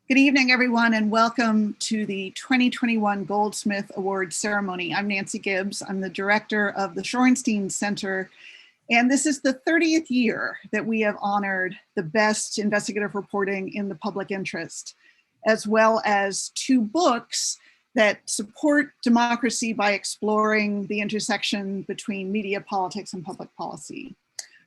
Good evening, everyone, and welcome to the 2021 Goldsmith Awards ceremony. I'm Nancy Gibbs. I'm the director of the Shorenstein Center, and this is the 30th year that we have honored the best investigative reporting in the public interest, as well as two books that support democracy by exploring the intersection between media, politics, and public policy.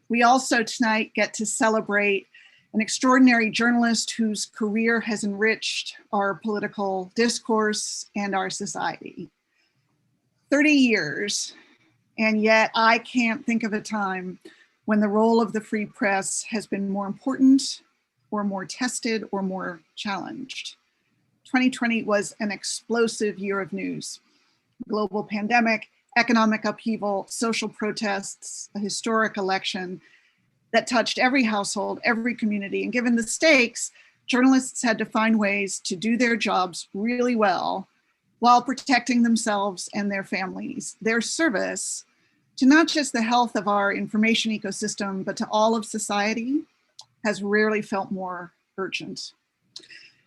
We also tonight get to celebrate an extraordinary journalist whose career has enriched our political discourse and our society. 30 years, and yet I can't think of a time when the role of the free press has been more important or more tested or more challenged. 2020 was an explosive year of news. Global pandemic, economic upheaval, social protests, a historic election that touched every household, every community. And given the stakes, journalists had to find ways to do their jobs really well while protecting themselves and their families. Their service to not just the health of our information ecosystem, but to all of society has rarely felt more urgent.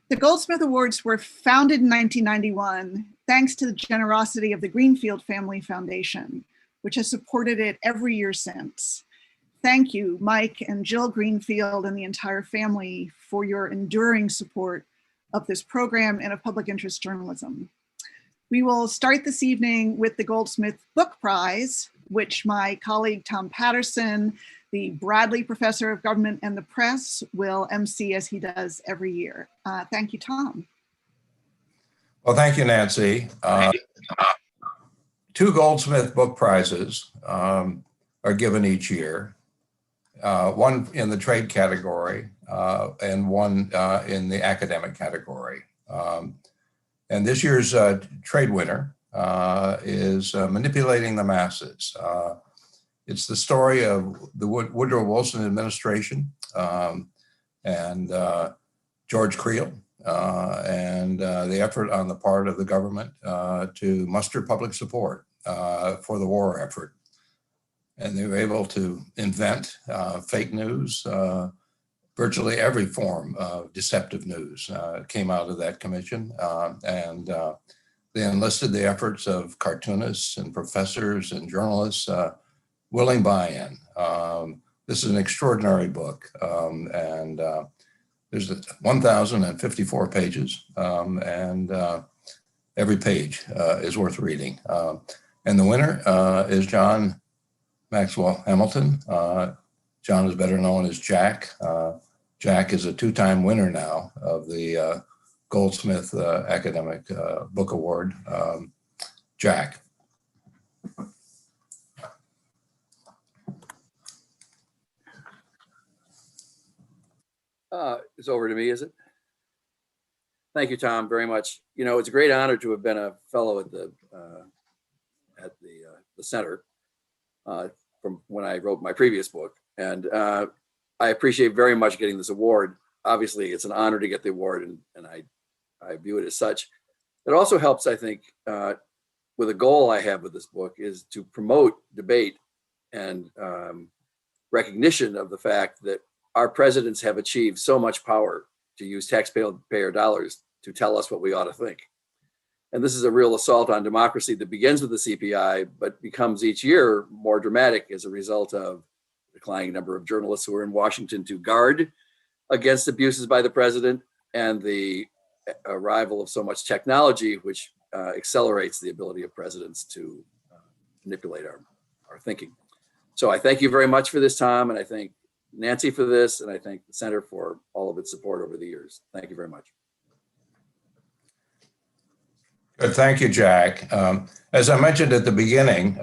The Goldsmith Awards were founded in 1991 thanks to the generosity of the Greenfield Family Foundation, which has supported it every year since. Thank you, Mike and Jill Greenfield and the entire family for your enduring support of this program and of public interest journalism. We will start this evening with the Goldsmith Book Prize, which my colleague Tom Patterson, the Bradley Professor of Government and the Press, will MC as he does every year. Thank you, Tom. Well, thank you, Nancy. Two Goldsmith Book Prizes are given each year. One in the trade category and one in the academic category. And this year's trade winner is Manipulating the Masses. It's the story of the Woodrow Wilson administration and George Creel and the effort on the part of the government to muster public support for the war effort. And they were able to invent fake news. Virtually every form of deceptive news came out of that commission. And they enlisted the efforts of cartoonists and professors and journalists, willing buy-in. This is an extraordinary book. And there's 1,054 pages. And every page is worth reading. And the winner is John Maxwell Hamilton. John is better known as Jack. Jack is a two-time winner now of the Goldsmith Academic Book Award. Jack. It's over to me, is it? Thank you, Tom, very much. You know, it's a great honor to have been a fellow at the center. From when I wrote my previous book. And I appreciate very much getting this award. Obviously, it's an honor to get the award, and I view it as such. It also helps, I think, with a goal I have with this book is to promote debate and recognition of the fact that our presidents have achieved so much power to use taxpayer dollars to tell us what we ought to think. And this is a real assault on democracy that begins with the CPI, but becomes each year more dramatic as a result of the declining number of journalists who are in Washington to guard against abuses by the president and the arrival of so much technology, which accelerates the ability of presidents to manipulate our thinking. So I thank you very much for this, Tom, and I thank Nancy for this, and I thank the Center for all of its support over the years. Thank you very much. Good, thank you, Jack. As I mentioned at the beginning,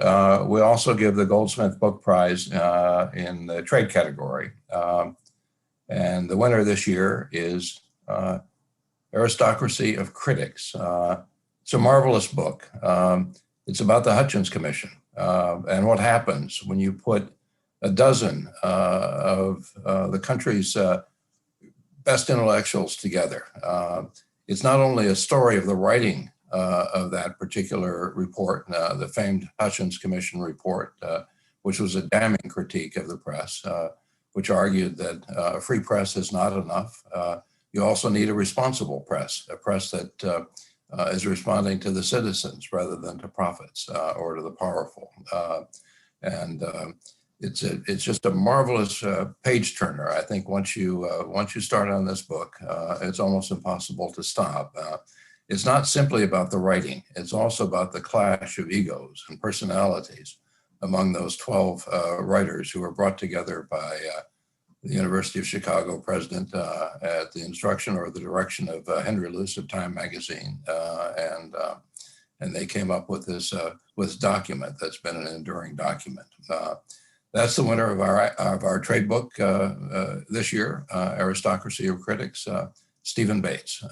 we also give the Goldsmith Book Prize in the trade category. And the winner this year is Aristocracy of Critics. It's a marvelous book. It's about the Hutchins Commission and what happens when you put a dozen of the country's best intellectuals together. It's not only a story of the writing of that particular report, the famed Hutchins Commission report, which was a damning critique of the press, which argued that a free press is not enough. You also need a responsible press, a press that is responding to the citizens rather than to profits or to the powerful. It's just a marvelous page turner. I think once you start on this book, it's almost impossible to stop. It's not simply about the writing. It's also about the clash of egos and personalities among those 12 writers who were brought together by the University of Chicago president at the instruction or the direction of Henry Luce of Time magazine. And they came up with this document that's been an enduring document. That's the winner of our trade book this year, Aristocracy of Critics, Stephen Bates.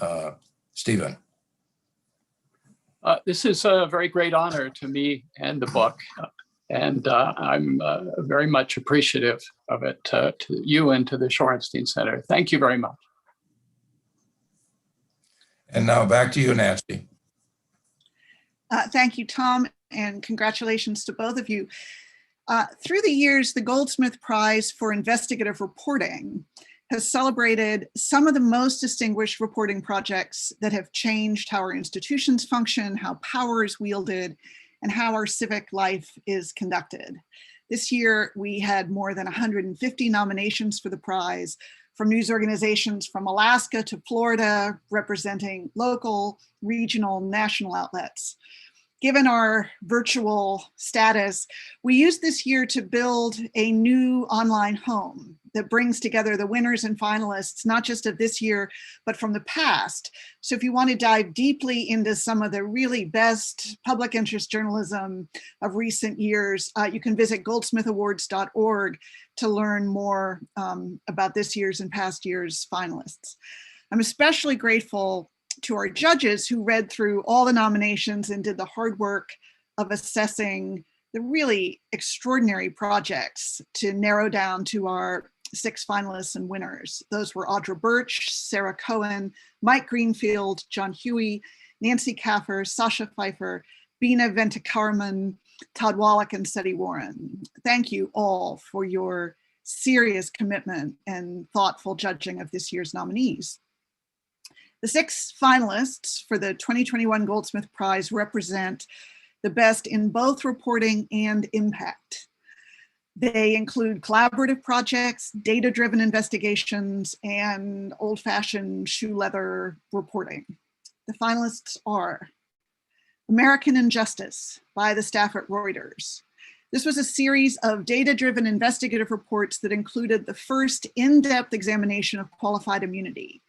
Stephen. This is a very great honor to me and the book, and I'm very much appreciative of it to you and to the Shorenstein Center. Thank you very much. And now back to you, Nancy. Thank you, Tom, and congratulations to both of you. Through the years, the Goldsmith Prize for Investigative Reporting has celebrated some of the most distinguished reporting projects that have changed how our institutions function, how power is wielded, and how our civic life is conducted. This year, we had more than 150 nominations for the prize from news organizations from Alaska to Florida, representing local, regional, national outlets. Given our virtual status, we used this year to build a new online home that brings together the winners and finalists, not just of this year, but from the past. So if you want to dive deeply into some of the really best public interest journalism of recent years, you can visit goldsmithawards.org to learn more about this year's and past year's finalists. I'm especially grateful to our judges who read through all the nominations and did the hard work of assessing the really extraordinary projects to narrow down to our 6 finalists and winners. Those were Audra Birch, Sarah Cohen, Mike Greenfield, John Huey, Nancy Kaffer, Sasha Pfeiffer, Bina Ventikaraman, Todd Wallach, and Seti Warren. Thank you all for your serious commitment and thoughtful judging of this year's nominees. The 6 finalists for the 2021 Goldsmith Prize represent the best in both reporting and impact. They include collaborative projects, data-driven investigations, and old-fashioned shoe leather reporting. The finalists are American Injustice by the staff at Reuters. This was a series of data-driven investigative reports that included the first in-depth examination of qualified immunity,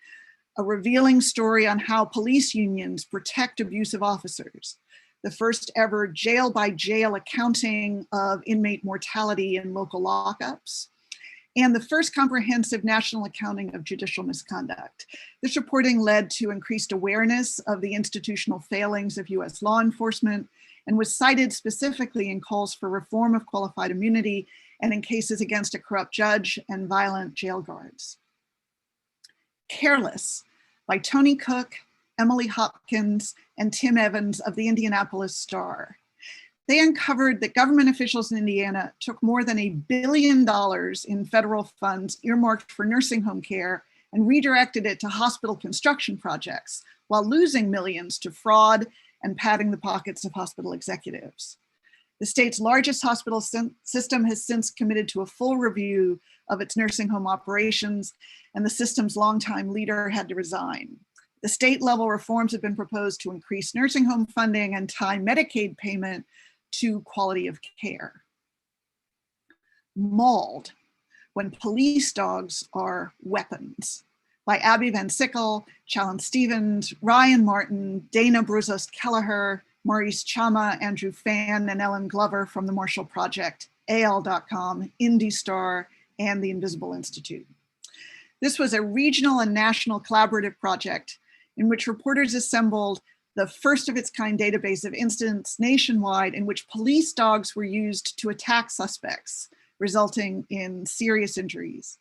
a revealing story on how police unions protect abusive officers, the first ever jail-by-jail accounting of inmate mortality in local lockups, and the first comprehensive national accounting of judicial misconduct. This reporting led to increased awareness of the institutional failings of US law enforcement and was cited specifically in calls for reform of qualified immunity and in cases against a corrupt judge and violent jail guards. Careless by Tony Cook, Emily Hopkins, and Tim Evans of the Indianapolis Star. They uncovered that government officials in Indiana took more than $1 billion in federal funds earmarked for nursing home care and redirected it to hospital construction projects while losing millions to fraud and padding the pockets of hospital executives. The state's largest hospital system has since committed to a full review of its nursing home operations, and the system's longtime leader had to resign. The state level reforms have been proposed to increase nursing home funding and tie Medicaid payment to quality of care. Mauled, when police dogs are weapons, by Abby Van Sickle, Challen Stevens, Ryan Martin, Dana Bruzos-Kelleher, Maurice Chama, Andrew Fan, and Ellen Glover from the Marshall Project, AL.com, IndyStar, and the Invisible Institute. This was a regional and national collaborative project in which reporters assembled the first of its kind database of incidents nationwide in which police dogs were used to attack suspects, resulting in serious injuries.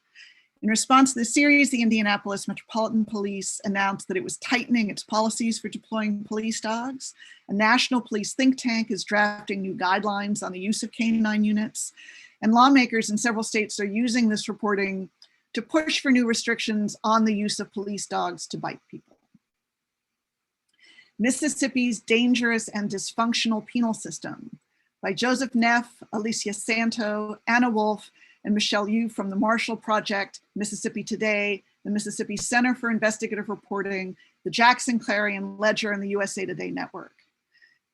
In response to the series, the Indianapolis Metropolitan Police announced that it was tightening its policies for deploying police dogs. A national police think tank is drafting new guidelines on the use of canine units, and lawmakers in several states are using this reporting to push for new restrictions on the use of police dogs to bite people. Mississippi's Dangerous and Dysfunctional Penal System by Joseph Neff, Alicia Santo, Anna Wolf, and Michelle Yu from the Marshall Project, Mississippi Today, the Mississippi Center for Investigative Reporting, the Jackson Clarion Ledger, and the USA Today Network.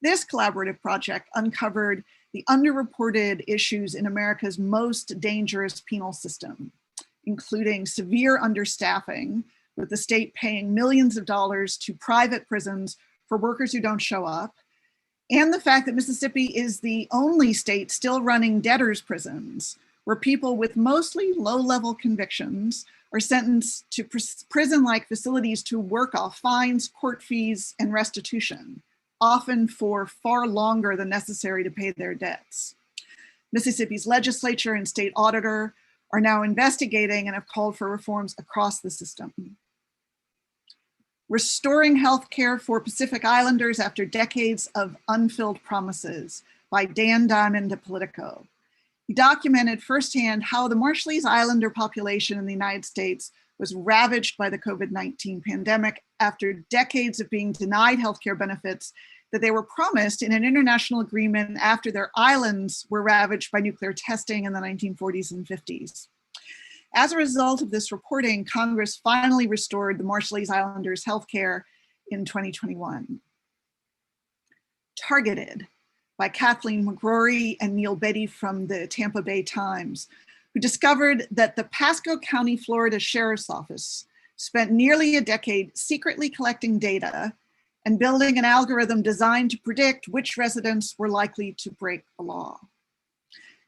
This collaborative project uncovered the underreported issues in America's most dangerous penal system, including severe understaffing, with the state paying millions of dollars to private prisons for workers who don't show up, and the fact that Mississippi is the only state still running debtors' prisons, where people with mostly low-level convictions are sentenced to prison-like facilities to work off fines, court fees, and restitution, often for far longer than necessary to pay their debts. Mississippi's legislature and state auditor are now investigating and have called for reforms across the system. Restoring Healthcare for Pacific Islanders After Decades of Unfilled Promises by Dan Diamond at Politico. He documented firsthand how the Marshallese Islander population in the United States was ravaged by the COVID-19 pandemic after decades of being denied healthcare benefits that they were promised in an international agreement after their islands were ravaged by nuclear testing in the 1940s and 50s. As a result of this reporting, Congress finally restored the Marshallese Islanders' healthcare in 2021. Targeted by Kathleen McGrory and Neil Betty from the Tampa Bay Times, who discovered that the Pasco County, Florida Sheriff's Office spent nearly a decade secretly collecting data and building an algorithm designed to predict which residents were likely to break the law.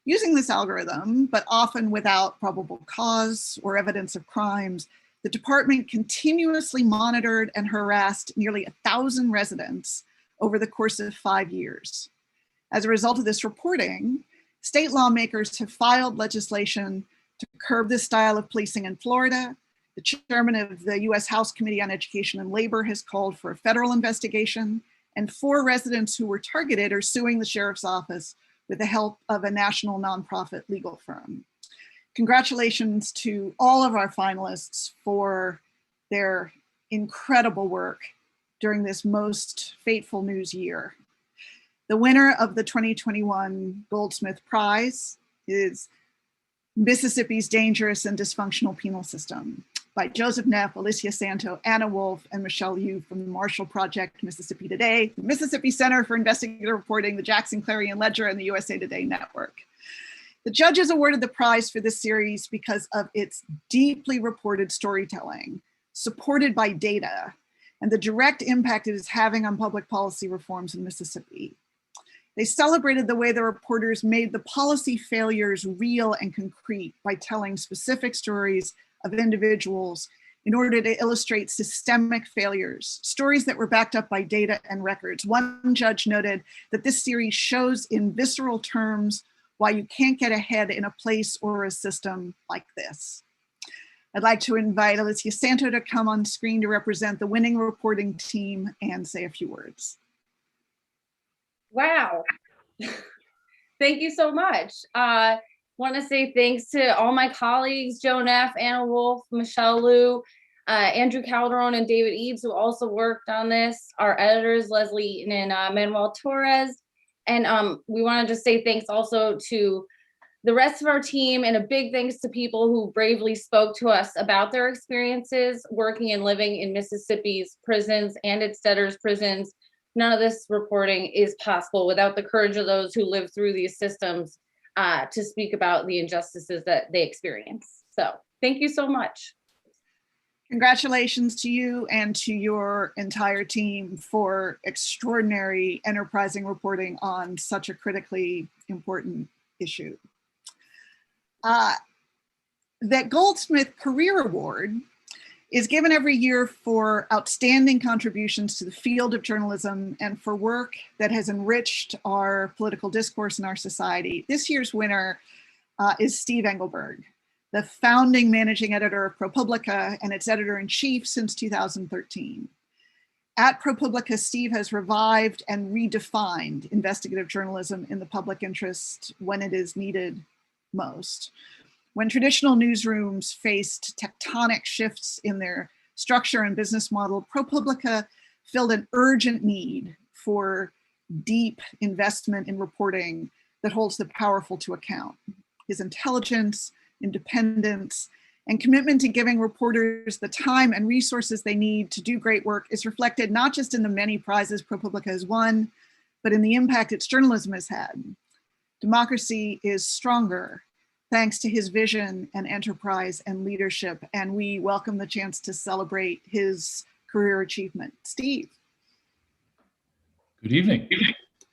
Using this algorithm, but often without probable cause or evidence of crimes, the department continuously monitored and harassed nearly 1,000 residents over the course of 5 years. As a result of this reporting, state lawmakers have filed legislation to curb this style of policing in Florida. The chairman of the US House Committee on Education and Labor has called for a federal investigation, and 4 residents who were targeted are suing the sheriff's office with the help of a national nonprofit legal firm. Congratulations to all of our finalists for their incredible work during this most fateful news year. The winner of the 2021 Goldsmith Prize is Mississippi's Dangerous and Dysfunctional Penal System by Joseph Neff, Alicia Santo, Anna Wolf, and Michelle Yu from the Marshall Project, Mississippi Today, the Mississippi Center for Investigative Reporting, the Jackson Clarion Ledger, and the USA Today Network. The judges awarded the prize for this series because of its deeply reported storytelling, supported by data, and the direct impact it is having on public policy reforms in Mississippi. They celebrated the way the reporters made the policy failures real and concrete by telling specific stories of individuals in order to illustrate systemic failures, stories that were backed up by data and records. One judge noted that this series shows in visceral terms why you can't get ahead in a place or a system like this. I'd like to invite Alicia Santo to come on screen to represent the winning reporting team and say a few words. Wow. Thank you so much. Want to say thanks to all my colleagues, Joe Neff, Anna Wolf, Michelle Liu, Andrew Calderon, and David Eaves, who also worked on this, our editors, Leslie Eaton and Manuel Torres. And we want to just say thanks also to the rest of our team, and a big thanks to people who bravely spoke to us about their experiences working and living in Mississippi's prisons and its debtors' prisons. None of this reporting is possible without the courage of those who live through these systems to speak about the injustices that they experience. So thank you so much. Congratulations to you and to your entire team for extraordinary, enterprising reporting on such a critically important issue. That Goldsmith Career Award is given every year for outstanding contributions to the field of journalism and for work that has enriched our political discourse in our society. This year's winner is Steve Engelberg, the founding managing editor of ProPublica and its editor-in-chief since 2013. At ProPublica, Steve has revived and redefined investigative journalism in the public interest when it is needed most. When traditional newsrooms faced tectonic shifts in their structure and business model, ProPublica filled an urgent need for deep investment in reporting that holds the powerful to account. His intelligence, independence, and commitment to giving reporters the time and resources they need to do great work is reflected not just in the many prizes ProPublica has won, but in the impact its journalism has had. Democracy is stronger thanks to his vision and enterprise and leadership, and we welcome the chance to celebrate his career achievement. Steve. Good evening.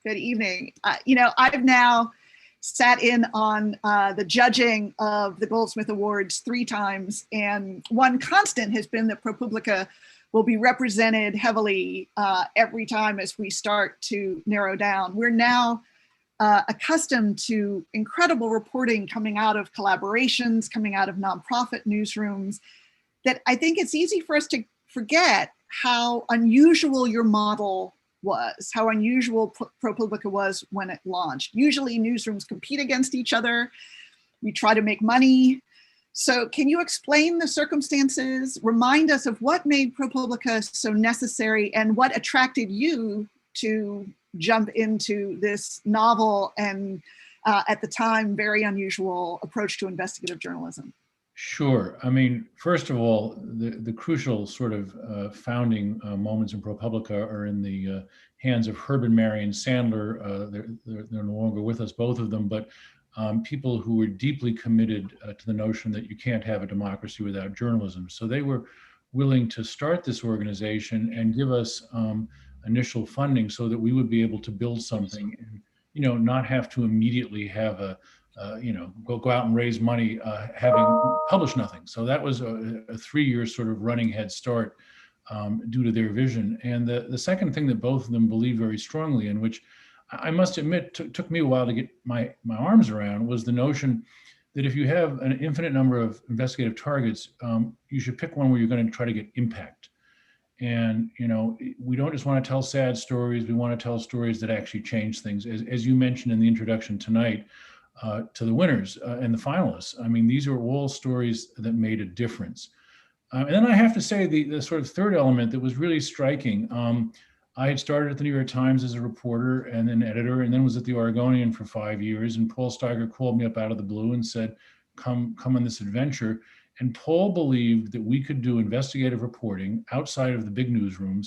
Good evening. I've now sat in on the judging of the Goldsmith Awards 3 times, and one constant has been that ProPublica will be represented heavily every time as we start to narrow down. We're now accustomed to incredible reporting coming out of collaborations, coming out of nonprofit newsrooms, that I think it's easy for us to forget how unusual your model was, how unusual ProPublica was when it launched. Usually newsrooms compete against each other. We try to make money. So can you explain the circumstances, remind us of what made ProPublica so necessary and what attracted you to jump into this novel and at the time, very unusual approach to investigative journalism? Sure. I mean, first of all, the crucial sort of founding moments in ProPublica are in the hands of Herb and Marion Sandler. They're no longer with us, both of them, but people who were deeply committed to the notion that you can't have a democracy without journalism. So they were willing to start this organization and give us initial funding so that we would be able to build something and, not have to immediately have a go out and raise money, having published nothing. So that was a 3-year sort of running head start due to their vision. And the second thing that both of them believed very strongly in, which I must admit took me a while to get my arms around, was the notion that if you have an infinite number of investigative targets, you should pick one where you're going to try to get impact. And, we don't just want to tell sad stories. We want to tell stories that actually change things. As you mentioned in the introduction tonight, to the winners and the finalists. I mean, these are all stories that made a difference. And then I have to say the sort of third element that was really striking. I had started at the New York Times as a reporter and then editor, and then was at the Oregonian for 5 years. And Paul Steiger called me up out of the blue and said, come on this adventure. And Paul believed that we could do investigative reporting outside of the big newsrooms,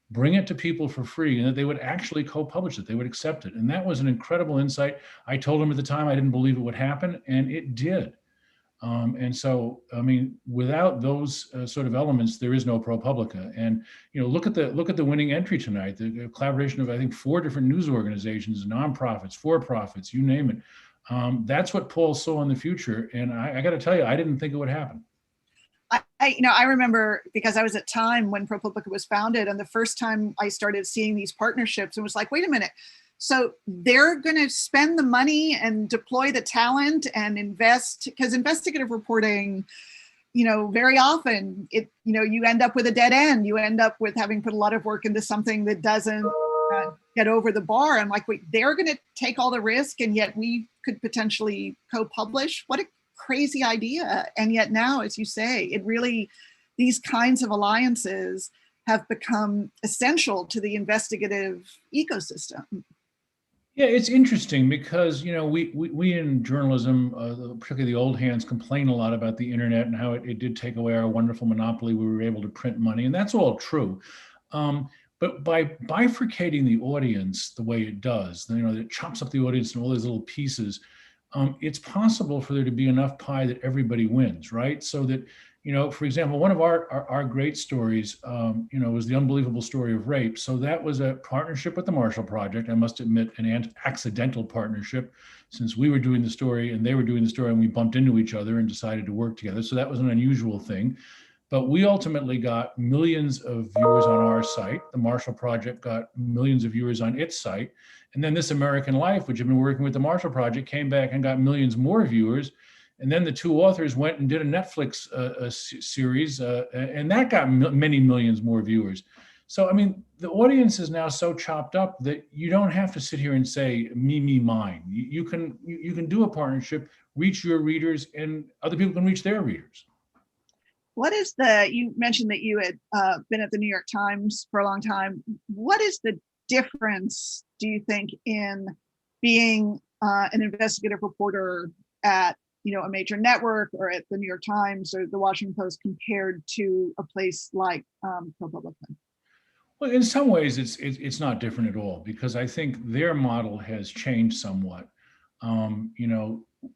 bring it to people for free, and that they would actually co-publish it. They would accept it. And that was an incredible insight. I told him at the time I didn't believe it would happen, and it did. And so, I mean, without those sort of elements, there is no ProPublica. And look at the winning entry tonight. The collaboration of, I think, 4 different news organizations, nonprofits, for-profits, you name it. That's what Paul saw in the future. And I got to tell you, I didn't think it would happen. I remember, because I was at Time when ProPublica was founded, and the first time I started seeing these partnerships, it was like, wait a minute. So they're going to spend the money and deploy the talent and invest, because investigative reporting, very often you end up with a dead end. You end up with having put a lot of work into something that doesn't get over the bar. I'm like, wait, they're going to take all the risk, and yet we could potentially co-publish. What a crazy idea. And yet now, as you say, these kinds of alliances have become essential to the investigative ecosystem. Yeah, it's interesting because, we in journalism, particularly the old hands, complain a lot about the internet and how it did take away our wonderful monopoly. We were able to print money, and that's all true. But by bifurcating the audience the way it does, it chops up the audience in all these little pieces, it's possible for there to be enough pie that everybody wins, right? So that, for example, one of our great stories, was the unbelievable story of rape. So that was a partnership with the Marshall Project. I must admit, an accidental partnership, since we were doing the story and they were doing the story, and we bumped into each other and decided to work together. So that was an unusual thing. But we ultimately got millions of viewers on our site. The Marshall Project got millions of viewers on its site. And then This American Life, which had been working with the Marshall Project, came back and got millions more viewers. And then the 2 authors went and did a Netflix series, and that got many millions more viewers. So, I mean, the audience is now so chopped up that you don't have to sit here and say, me, mine. You can do a partnership, reach your readers and other people can reach their readers. What is you mentioned that you had been at the New York Times for a long time. What is the difference, do you think, in being an investigative reporter at a major network or at the New York Times or the Washington Post compared to a place like ProPublica? Well, in some ways, it's not different at all, because I think their model has changed somewhat.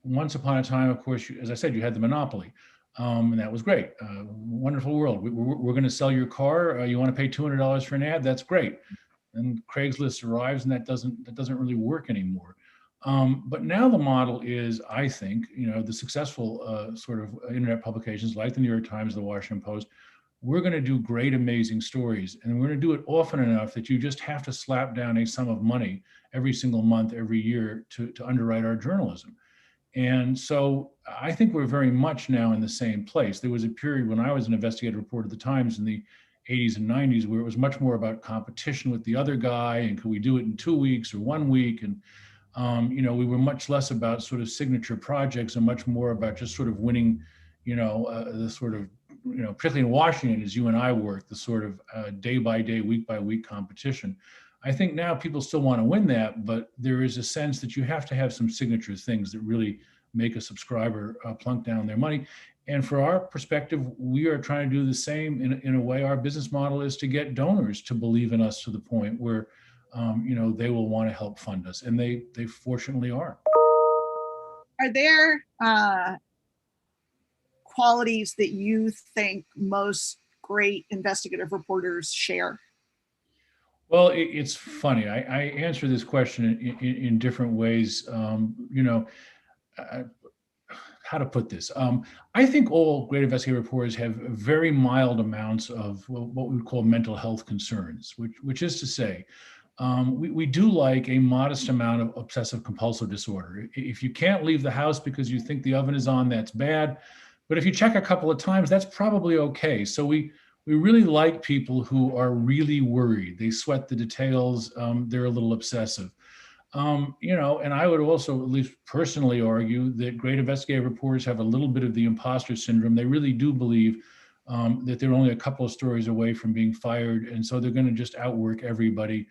Once upon a time, of course, as I said, you had the monopoly, and that was great. Wonderful world. We're going to sell your car. You want to pay $200 for an ad? That's great. And Craigslist arrives, and that doesn't really work anymore. But now the model is, I think, the successful sort of internet publications like the New York Times, the Washington Post, we're going to do great, amazing stories. And we're going to do it often enough that you just have to slap down a sum of money every single month, every year to underwrite our journalism. And so I think we're very much now in the same place. There was a period when I was an investigative reporter at the Times in the 80s and 90s where it was much more about competition with the other guy, and could we do it in 2 weeks or 1 week? And we were much less about sort of signature projects and much more about just sort of winning, the sort of, particularly in Washington, as you and I work, the sort of day by day, week by week competition. I think now people still want to win that, but there is a sense that you have to have some signature things that really make a subscriber plunk down their money. And for our perspective, we are trying to do the same in a way. Our business model is to get donors to believe in us to the point where they will want to help fund us, and they fortunately are. Are there qualities that you think most great investigative reporters share? Well, it's funny. I answer this question in different ways. How to put this? I think all great investigative reporters have very mild amounts of what we would call mental health concerns, which is to say, we do like a modest amount of obsessive compulsive disorder. If you can't leave the house because you think the oven is on, that's bad. But if you check a couple of times, that's probably okay. So we really like people who are really worried. They sweat the details. They're a little obsessive. And I would also, at least personally, argue that great investigative reporters have a little bit of the imposter syndrome. They really do believe that they're only a couple of stories away from being fired. And so they're going to just outwork everybody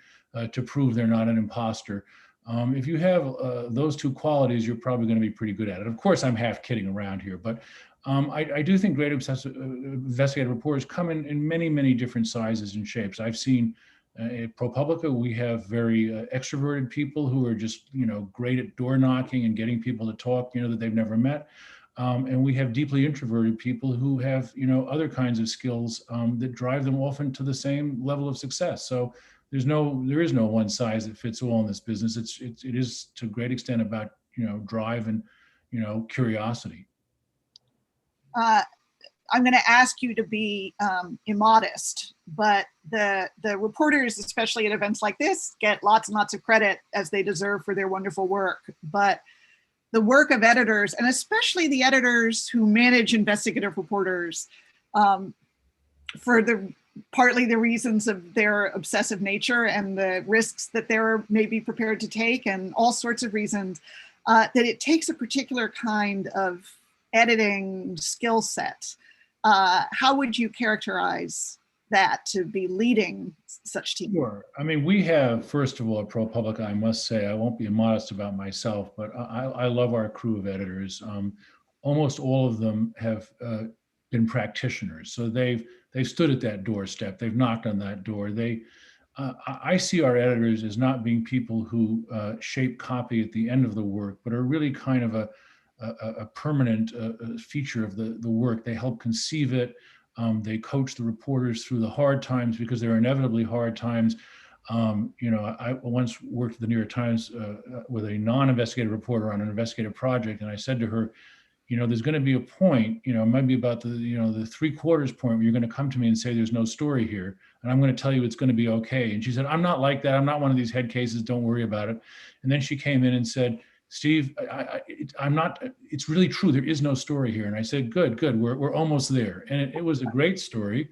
to prove they're not an imposter. If you have those two qualities, you're probably going to be pretty good at it. Of course, I'm half kidding around here, but I do think great investigative reporters come in many, many different sizes and shapes. I've seen at ProPublica, we have very extroverted people who are just, great at door knocking and getting people to talk, that they've never met. And we have deeply introverted people who have, other kinds of skills that drive them often to the same level of success. So there is no one size that fits all in this business. It is to a great extent about, drive and, curiosity. I'm going to ask you to be immodest, but the reporters, especially at events like this, get lots and lots of credit as they deserve for their wonderful work. But the work of editors, and especially the editors who manage investigative reporters, for partly the reasons of their obsessive nature and the risks that they're maybe prepared to take, and all sorts of reasons, that it takes a particular kind of editing skill set. How would you characterize that, to be leading such teams? Sure. I mean, we have, first of all, at ProPublica, I must say, I won't be immodest about myself, but I love our crew of editors. Almost all of them have been practitioners. So they've stood at that doorstep. They've knocked on that door. I see our editors as not being people who shape copy at the end of the work, but are really kind of a permanent feature of the work. They help conceive it. They coach the reporters through the hard times, because there are inevitably hard times. I once worked at the New York Times with a non-investigative reporter on an investigative project, and I said to her, there's going to be a point, it might be about the 3/4 point where you're going to come to me and say there's no story here, and I'm going to tell you it's going to be okay. And she said, I'm not like that. I'm not one of these head cases. Don't worry about it. And then she came in and said, Steve, I'm not, it's really true. There is no story here. And I said, good. We're almost there. And it was a great story.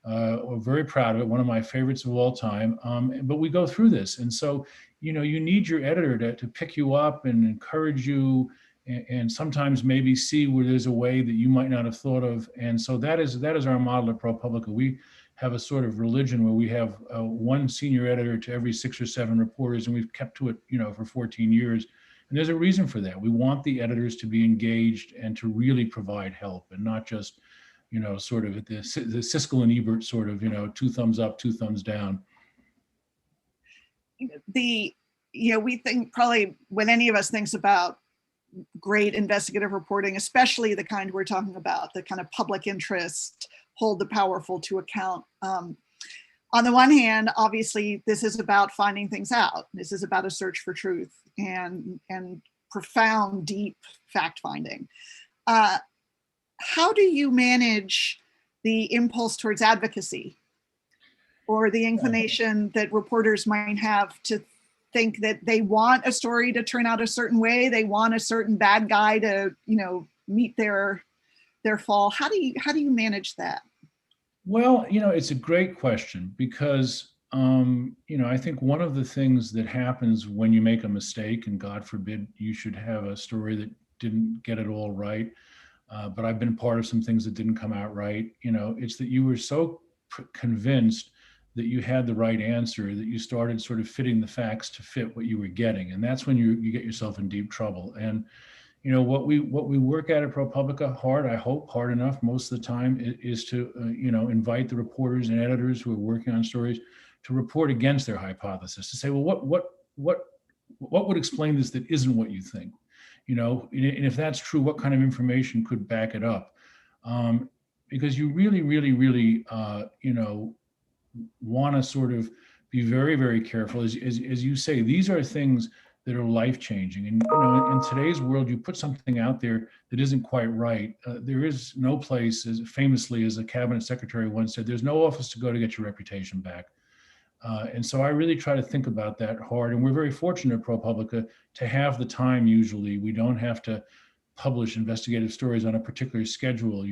We're very proud of it. One of my favorites of all time. But we go through this. And so, you need your editor to pick you up and encourage you and sometimes maybe see where there's a way that you might not have thought of. And so that is our model at ProPublica. We have a sort of religion where we have one senior editor to every 6 or 7 reporters, and we've kept to it, for 14 years. And there's a reason for that. We want the editors to be engaged and to really provide help, and not just, sort of the Siskel and Ebert sort of, 2 thumbs up, 2 thumbs down. We think probably when any of us thinks about great investigative reporting, especially the kind we're talking about, the kind of public interest, hold the powerful to account. On the one hand, obviously, this is about finding things out. This is about a search for truth and profound, deep fact finding. How do you manage the impulse towards advocacy, or the inclination that reporters might have to think that they want a story to turn out a certain way, they want a certain bad guy to, meet their fall? How do you manage that? Well, it's a great question, because I think one of the things that happens when you make a mistake, and God forbid you should have a story that didn't get it all right, but I've been part of some things that didn't come out right, it's that you were so convinced that you had the right answer that you started sort of fitting the facts to fit what you were getting. And that's when you get yourself in deep trouble. And what we work at ProPublica hard, I hope hard enough most of the time, is to invite the reporters and editors who are working on stories to report against their hypothesis, to say, well, what would explain this that isn't what you think? And if that's true, what kind of information could back it up? Because you really, really, really, want to sort of be very, very careful. As you say, these are things that are life-changing. And in today's world, you put something out there that isn't quite right. There is no place, as famously as a cabinet secretary once said, there's no office to go to get your reputation back. And so I really try to think about that hard. And we're very fortunate at ProPublica to have the time. Usually we don't have to publish investigative stories on a particular schedule.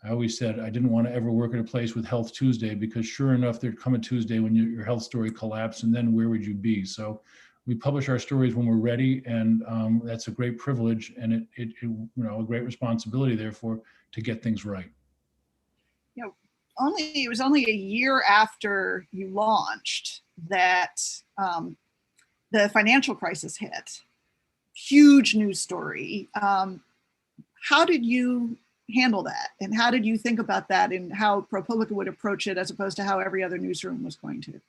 I always said I didn't want to ever work at a place with Health Tuesday, because sure enough, there'd come a Tuesday when your health story collapsed, and then where would you be? So we publish our stories when we're ready, and that's a great privilege, and it a great responsibility, therefore, to get things right. It was only a year after you launched that the financial crisis hit. Huge news story. How did you handle that, and how did you think about that, and how ProPublica would approach it as opposed to how every other newsroom was going to?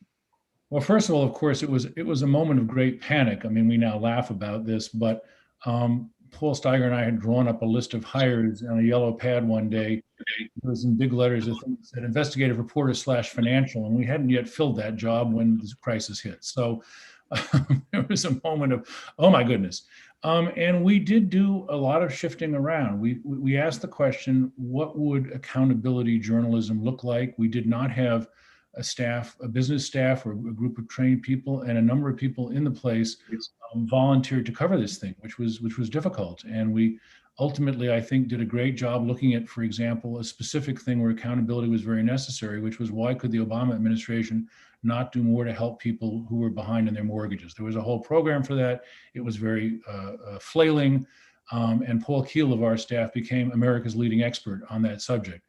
Well, first of all, of course, it was a moment of great panic. I mean, we now laugh about this, but Paul Steiger and I had drawn up a list of hires on a yellow pad one day. It was in big letters, a thing that said investigative reporter / financial, and we hadn't yet filled that job when this crisis hit. So there was a moment of, oh my goodness. And we did do a lot of shifting around. We asked the question, what would accountability journalism look like? We did not have a business staff, or a group of trained people, and a number of people in the place volunteered to cover this thing, which was difficult. And we ultimately, I think, did a great job looking at, for example, a specific thing where accountability was very necessary, which was, why could the Obama administration not do more to help people who were behind in their mortgages? There was a whole program for that. It was very flailing. And Paul Keel of our staff became America's leading expert on that subject.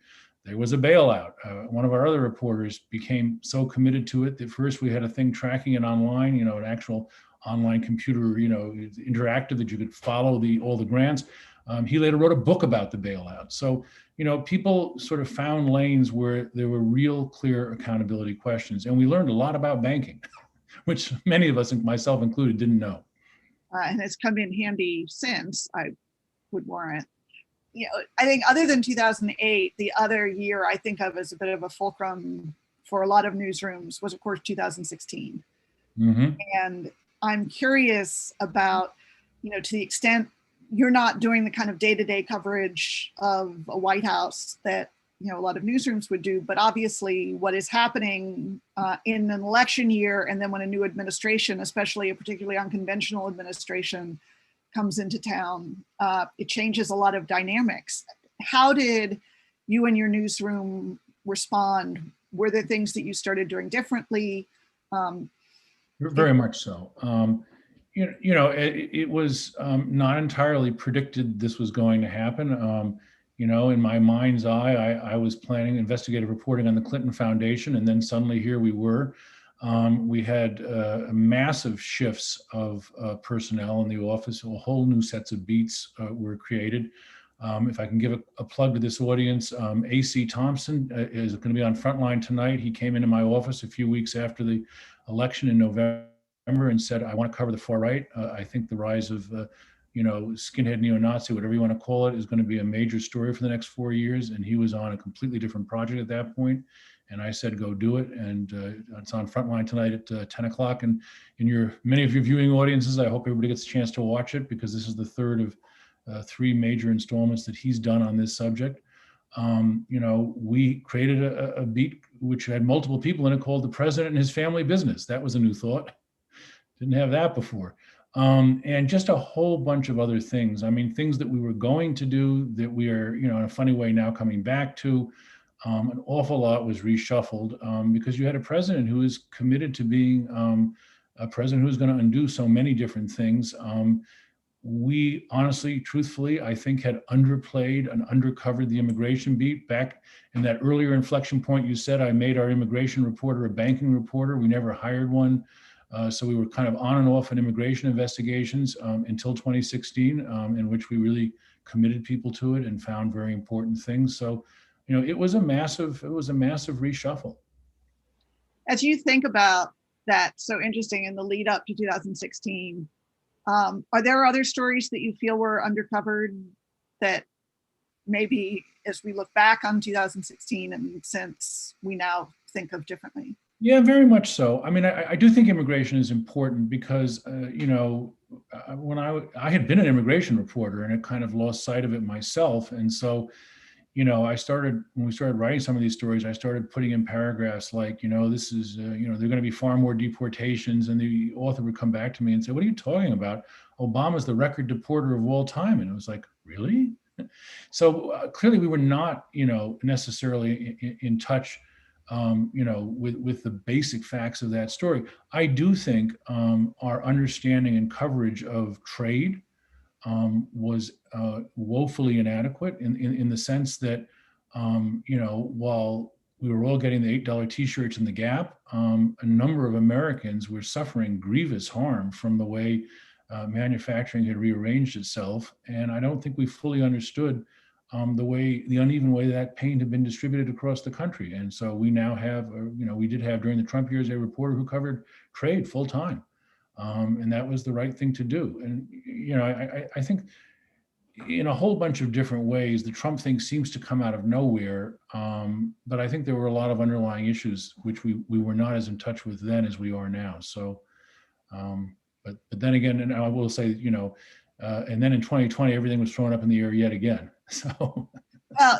There was a bailout. One of our other reporters became so committed to it that first we had a thing tracking it online, an actual online computer, interactive, that you could follow all the grants. He later wrote a book about the bailout. So, people sort of found lanes where there were real clear accountability questions. And we learned a lot about banking, which many of us, myself included, didn't know. And it's come in handy since, I would warrant. I think other than 2008, the other year I think of as a bit of a fulcrum for a lot of newsrooms was, of course, 2016. Mm-hmm. And I'm curious about, to the extent you're not doing the kind of day-to-day coverage of a White House that, a lot of newsrooms would do, but obviously what is happening in an election year, and then when a new administration, especially a particularly unconventional administration, comes into town, it changes a lot of dynamics. How did you and your newsroom respond? Were there things that you started doing differently? Very much so. It was not entirely predicted this was going to happen. In my mind's eye, I was planning investigative reporting on the Clinton Foundation, and then suddenly here we were. We had massive shifts of personnel in the office. A whole new sets of beats were created. If I can give a plug to this audience, A.C. Thompson is going to be on Frontline tonight. He came into my office a few weeks after the election in November and said, I want to cover the far right. I think the rise of, skinhead neo-Nazi, whatever you want to call it, is going to be a major story for the next 4 years. And he was on a completely different project at that point. And I said, go do it. And it's on Frontline tonight at 10 o'clock. And in many of your viewing audiences, I hope everybody gets a chance to watch it, because this is the third of 3 major installments that he's done on this subject. We created a beat which had multiple people in it called The President and His Family Business. That was a new thought. Didn't have that before. And just a whole bunch of other things. I mean, things that we were going to do that we are, in a funny way now coming back to. An awful lot was reshuffled because you had a president who is committed to being a president who's going to undo so many different things. We honestly, truthfully, I think had underplayed and undercovered the immigration beat. Back in that earlier inflection point, you said I made our immigration reporter a banking reporter. We never hired one. So we were kind of on and off in immigration investigations until 2016, in which we really committed people to it and found very important things. So, it was a massive reshuffle. As you think about that, so interesting in the lead up to 2016, are there other stories that you feel were undercovered that maybe as we look back on 2016 and since we now think of differently? Yeah, very much so. I mean, I do think immigration is important because, when I had been an immigration reporter and had kind of lost sight of it myself. And so, when we started writing some of these stories, I started putting in paragraphs like, this is, there are going to be far more deportations. And the author would come back to me and say, what are you talking about? Obama's the record deporter of all time. And it was like, really? So clearly we were not, necessarily in touch with the basic facts of that story. I do think our understanding and coverage of trade was woefully inadequate in the sense that, while we were all getting the $8 t-shirts in the Gap, a number of Americans were suffering grievous harm from the way manufacturing had rearranged itself. And I don't think we fully understood the uneven way that pain had been distributed across the country. And so we now have, we did have during the Trump years, a reporter who covered trade full time. And that was the right thing to do. And, I think in a whole bunch of different ways, the Trump thing seems to come out of nowhere. But I think there were a lot of underlying issues which we were not as in touch with then as we are now. So, but then again, and I will say, and then in 2020, everything was thrown up in the air yet again. So.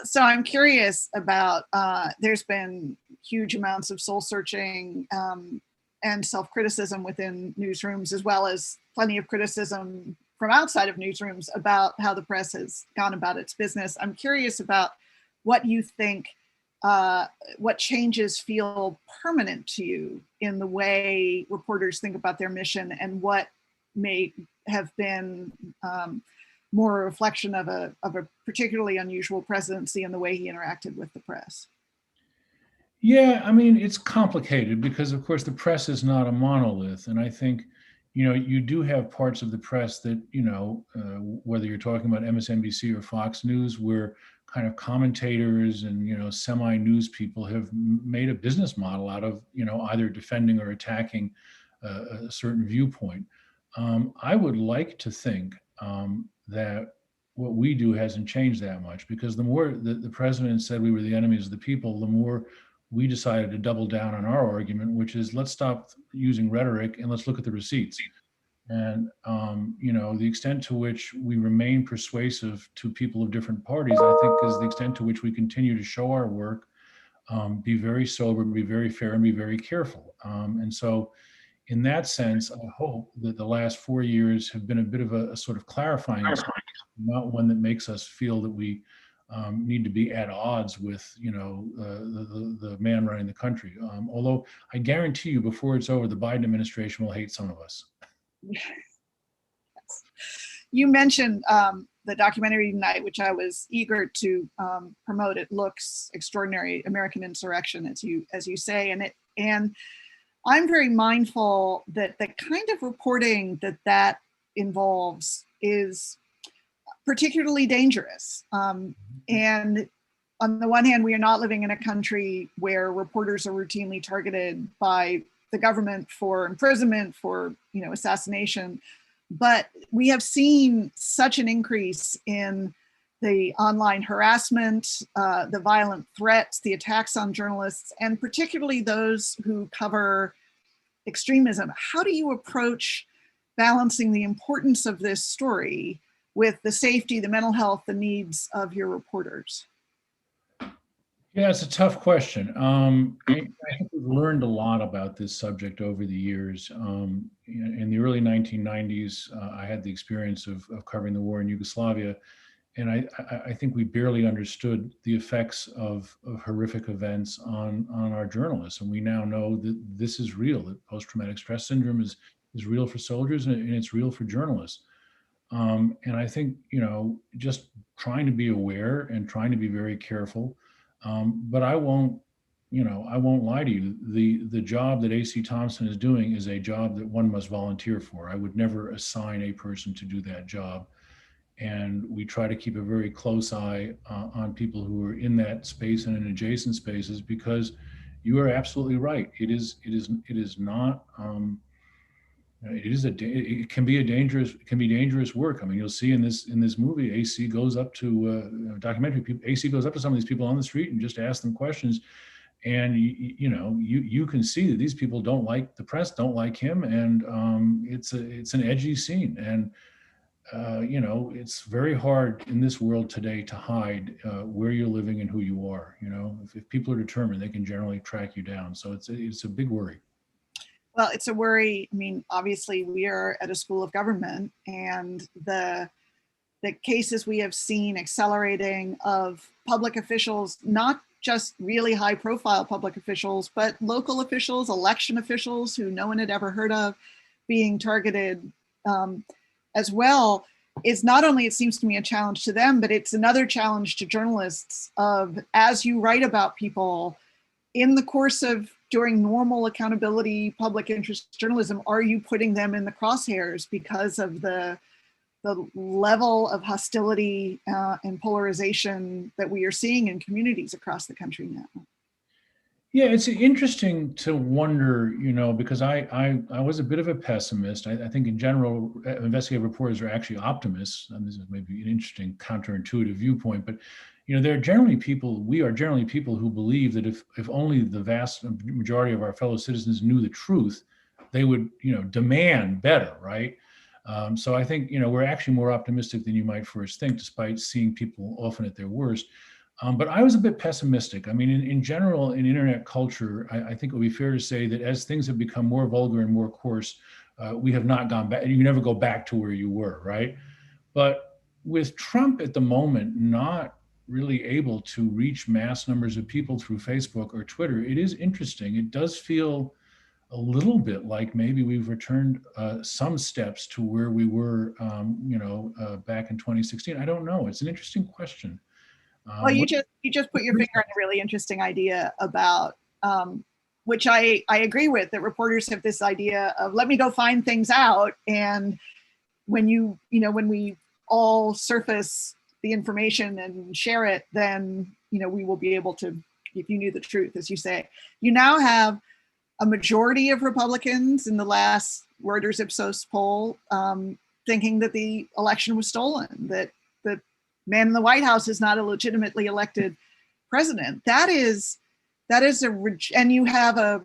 So I'm curious about, there's been huge amounts of soul searching and self-criticism within newsrooms, as well as plenty of criticism from outside of newsrooms about how the press has gone about its business. I'm curious about what you think, what changes feel permanent to you in the way reporters think about their mission, and what may have been more a reflection of a particularly unusual presidency and the way he interacted with the press. Yeah, I mean, it's complicated because, of course, the press is not a monolith. And I think, you do have parts of the press that, whether you're talking about MSNBC or Fox News, where kind of commentators and, semi-news people have made a business model out of, either defending or attacking a certain viewpoint. I would like to think that what we do hasn't changed that much, because the more the president said we were the enemies of the people, the more we decided to double down on our argument, which is let's stop using rhetoric and let's look at the receipts. And, the extent to which we remain persuasive to people of different parties, I think, is the extent to which we continue to show our work, be very sober, be very fair, and be very careful. And so in that sense, I hope that the last 4 years have been a bit of a sort of clarifying experience, not one that makes us feel that we need to be at odds with, the man running the country. Although I guarantee you, before it's over, the Biden administration will hate some of us. You mentioned the documentary tonight, which I was eager to promote. It looks extraordinary, American Insurrection, as you say, and I'm very mindful that the kind of reporting that involves is particularly dangerous. And on the one hand, we are not living in a country where reporters are routinely targeted by the government for imprisonment, for assassination. But we have seen such an increase in the online harassment, the violent threats, the attacks on journalists, and particularly those who cover extremism. How do you approach balancing the importance of this story with the safety, the mental health, the needs of your reporters? Yeah, it's a tough question. I think we've learned a lot about this subject over the years. In the early 1990s, I had the experience of covering the war in Yugoslavia, and I think we barely understood the effects of horrific events on our journalists. And we now know that this is real, that post-traumatic stress syndrome is real for soldiers and it's real for journalists. And I think, just trying to be aware and trying to be very careful. But I won't lie to you. The job that A.C. Thompson is doing is a job that one must volunteer for. I would never assign a person to do that job. And we try to keep a very close eye on people who are in that space and in adjacent spaces, because you are absolutely right. It not. It can be dangerous work. I mean, you'll see in this movie, AC goes up to documentary. AC goes up to some of these people on the street and just asks them questions, and you can see that these people don't like the press, don't like him, and it's an edgy scene, and it's very hard in this world today to hide where you're living and who you are. If people are determined, they can generally track you down. So it's a big worry. Well, it's a worry. I mean, obviously, we are at a school of government, and the cases we have seen accelerating of public officials, not just really high-profile public officials, but local officials, election officials who no one had ever heard of, being targeted as well, is not only, it seems to me, a challenge to them, but it's another challenge to journalists of, as you write about people in the course of during normal accountability, public interest journalism, are you putting them in the crosshairs because of the level of hostility and polarization that we are seeing in communities across the country now? Yeah, it's interesting to wonder, because I was a bit of a pessimist. I think in general, investigative reporters are actually optimists. And this is maybe an interesting counterintuitive viewpoint, but we are generally people who believe that if only the vast majority of our fellow citizens knew the truth, they would, demand better, right? So I think, we're actually more optimistic than you might first think, despite seeing people often at their worst. But I was a bit pessimistic. I mean, in general, in internet culture, I think it would be fair to say that as things have become more vulgar and more coarse, we have not gone back. You never go back to where you were, right? But with Trump at the moment not really able to reach mass numbers of people through Facebook or Twitter, it is interesting. It does feel a little bit like maybe we've returned some steps to where we were, back in 2016. I don't know. It's an interesting question. Well, you just put your finger on a really interesting idea about, which I agree with, that reporters have this idea of, let me go find things out. And when when we all surface the information and share it, then, we will be able to, if you knew the truth, as you say. You now have a majority of Republicans in the last Reuters Ipsos poll thinking that the election was stolen, that the man in the White House is not a legitimately elected president. That is and you have a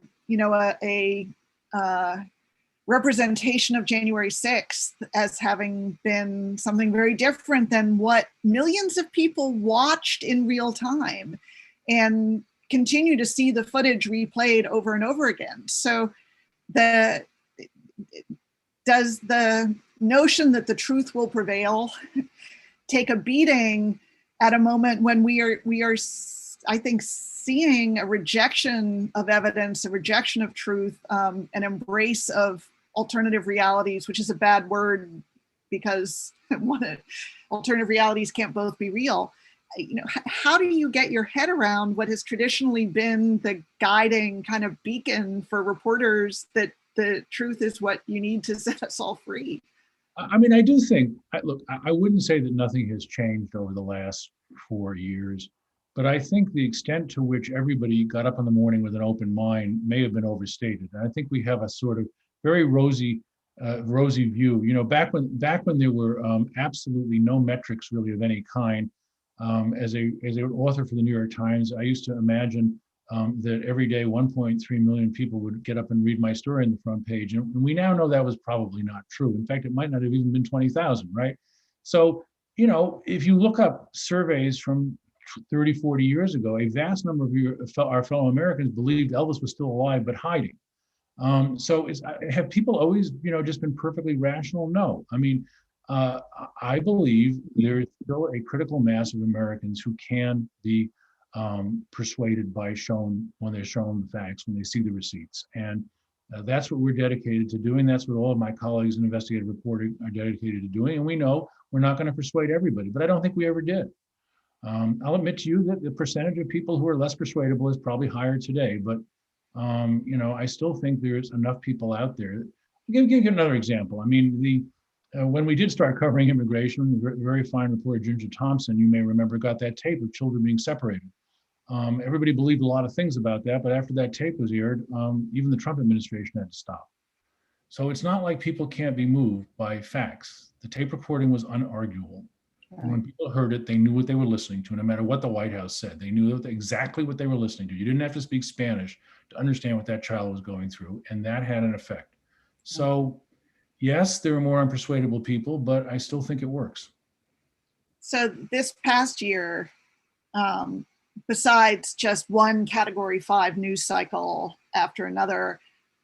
representation of January 6th as having been something very different than what millions of people watched in real time and continue to see the footage replayed over and over again. So does the notion that the truth will prevail take a beating at a moment when we are, I think, seeing a rejection of evidence, a rejection of truth, an embrace of alternative realities, which is a bad word because alternative realities can't both be real. How do you get your head around what has traditionally been the guiding kind of beacon for reporters, that the truth is what you need to set us all free? I mean, I do think, look, I wouldn't say that nothing has changed over the last 4 years, but I think the extent to which everybody got up in the morning with an open mind may have been overstated. And I think we have a sort of very rosy view. You know, back when there were absolutely no metrics really of any kind, as an author for the New York Times, I used to imagine that every day 1.3 million people would get up and read my story on the front page. And we now know that was probably not true. In fact, it might not have even been 20,000, right? So, you know, if you look up surveys from 30, 40 years ago, a vast number of our fellow Americans believed Elvis was still alive, but hiding. So have people always, you know, just been perfectly rational? No. I mean, I believe there is still a critical mass of Americans who can be persuaded when they're shown the facts, when they see the receipts. And that's what we're dedicated to doing. That's what all of my colleagues in investigative reporting are dedicated to doing. And we know we're not going to persuade everybody, but I don't think we ever did. I'll admit to you that the percentage of people who are less persuadable is probably higher today, but you know, I still think there's enough people out there. I'll give you another example. I mean, when we did start covering immigration, the very fine reporter Ginger Thompson, you may remember, got that tape of children being separated. Everybody believed a lot of things about that, but after that tape was aired, even the Trump administration had to stop. So it's not like people can't be moved by facts. The tape recording was unarguable. And when people heard it, they knew what they were listening to, no matter what the White House said. They knew exactly what they were listening to. You didn't have to speak Spanish to understand what that child was going through, and that had an effect. So yes, there are more unpersuadable people, but I still think it works. So this past year, besides just one Category 5 news cycle after another,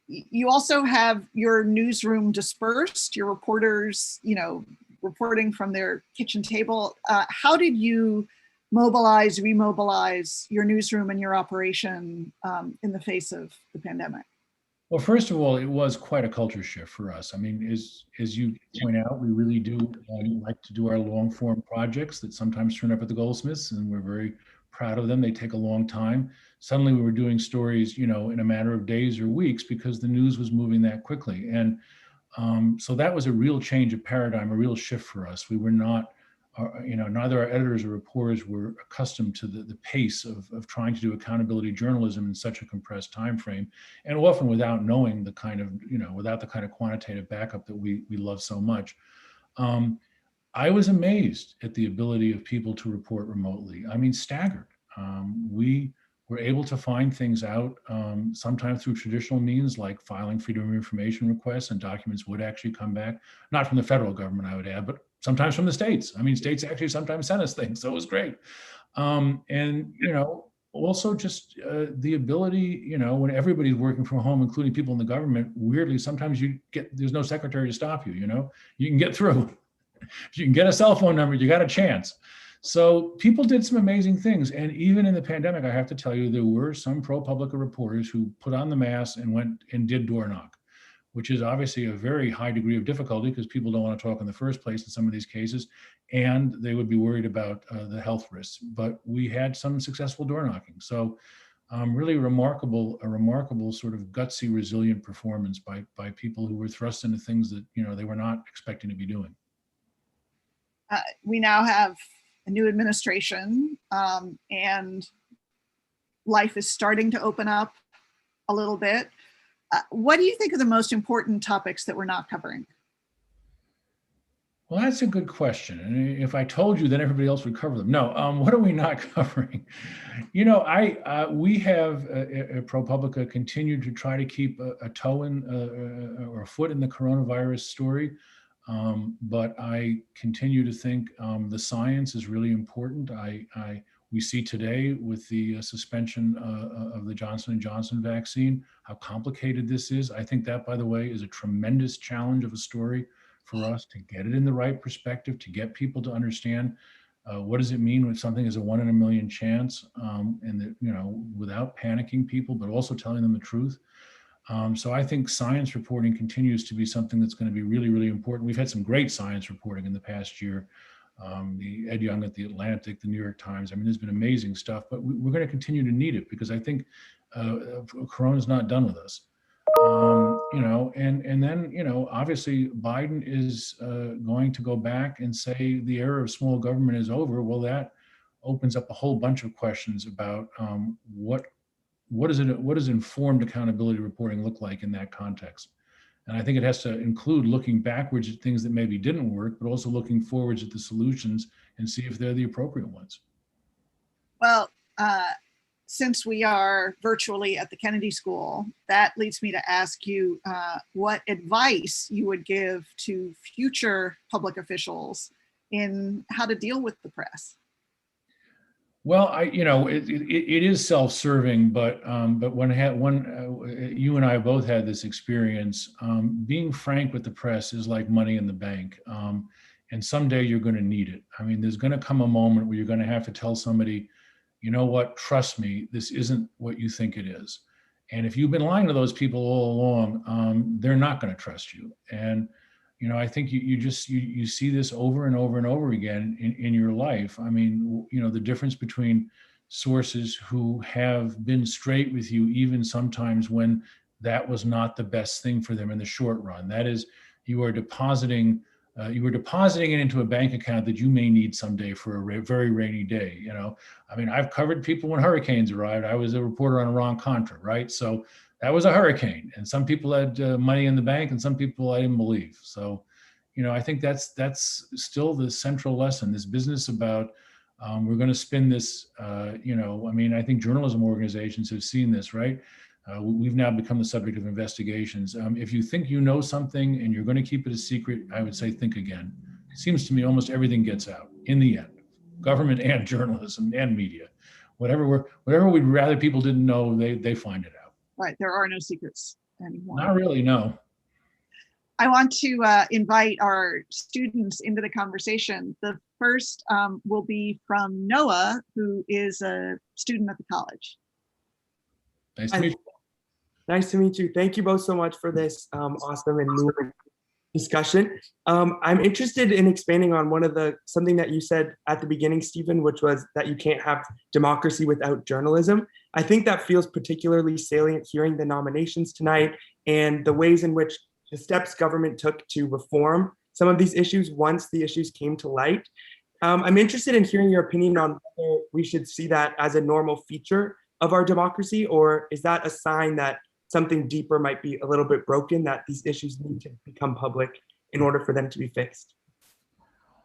you also have your newsroom dispersed, your reporters, you know, reporting from their kitchen table. How did you remobilize your newsroom and your operation in the face of the pandemic? Well, first of all, it was quite a culture shift for us. I mean, as you point out, we really do like to do our long form projects that sometimes turn up at the Goldsmiths, and we're very proud of them. They take a long time. Suddenly we were doing stories, you know, in a matter of days or weeks because the news was moving that quickly. And so that was a real change of paradigm, a real shift for us. We were not, you know, neither our editors or reporters were accustomed to the pace of trying to do accountability journalism in such a compressed time frame, and often without knowing the kind of, you know, without the kind of quantitative backup that we love so much. I was amazed at the ability of people to report remotely. I mean, staggered. We were able to find things out, sometimes through traditional means like filing freedom of information requests, and documents would actually come back, not from the federal government, I would add, but sometimes from the states. I mean, states actually sometimes send us things, so it was great. And, you know, also just the ability, you know, when everybody's working from home, including people in the government, weirdly, sometimes there's no secretary to stop you, you know, you can get through. If you can get a cell phone number, you got a chance. So people did some amazing things. And even in the pandemic, I have to tell you, there were some ProPublica reporters who put on the mask and went and did door knock, which is obviously a very high degree of difficulty because people don't want to talk in the first place in some of these cases, and they would be worried about the health risks. But we had some successful door knocking. So really a remarkable sort of gutsy, resilient performance by people who were thrust into things that, you know, they were not expecting to be doing. We now have a new administration, and life is starting to open up a little bit. What do you think are the most important topics that we're not covering? Well, that's a good question. And if I told you, then everybody else would cover them. No, what are we not covering? You know, we have at ProPublica continued to try to keep a toe in or a foot in the coronavirus story. But I continue to think the science is really important. We see today with the suspension of the Johnson & Johnson vaccine, how complicated this is. I think that, by the way, is a tremendous challenge of a story for us to get it in the right perspective, to get people to understand what does it mean when something is a 1 in a million chance, and that, you know, without panicking people, but also telling them the truth. So I think science reporting continues to be something that's going to be really, really important. We've had some great science reporting in the past year. The Ed Young at the Atlantic, the New York Times. I mean, there's been amazing stuff, but we're going to continue to need it because I think Corona's not done with us. And then, obviously Biden is going to go back and say the era of small government is over. Well, that opens up a whole bunch of questions about what does informed accountability reporting look like in that context? And I think it has to include looking backwards at things that maybe didn't work, but also looking forwards at the solutions and see if they're the appropriate ones. Well, since we are virtually at the Kennedy School, that leads me to ask you what advice you would give to future public officials in how to deal with the press. Well, it is self-serving, but when you and I both had this experience, being frank with the press is like money in the bank. And someday you're going to need it. I mean, there's going to come a moment where you're going to have to tell somebody, you know what, trust me, this isn't what you think it is. And if you've been lying to those people all along, they're not going to trust you. And I think you see this over and over and over again in your life. I mean, the difference between sources who have been straight with you, even sometimes when that was not the best thing for them in the short run. That is, you were depositing it into a bank account that you may need someday for a very rainy day. I mean, I've covered people when hurricanes arrived. I was a reporter on Iran-Contra, right? So that was a hurricane, and some people had money in the bank, and some people I didn't believe. So, I think that's still the central lesson. This business about we're going to spin this. I mean, I think journalism organizations have seen this, right? We've now become the subject of investigations. If you think you know something and you're going to keep it a secret, I would say think again. It seems to me almost everything gets out in the end, government and journalism and media. Whatever we'd rather people didn't know, they find it out. Right, there are no secrets anymore. Not really, no. I want to invite our students into the conversation. The first will be from Noah, who is a student at the college. Nice to meet you. Nice to meet you. Thank you both so much for this awesome and new discussion. I'm interested in expanding on something that you said at the beginning, Stephen, which was that you can't have democracy without journalism. I think that feels particularly salient hearing the nominations tonight and the ways in which the steps government took to reform some of these issues once the issues came to light. I'm interested in hearing your opinion on whether we should see that as a normal feature of our democracy, or is that a sign that something deeper might be a little bit broken, that these issues need to become public in order for them to be fixed?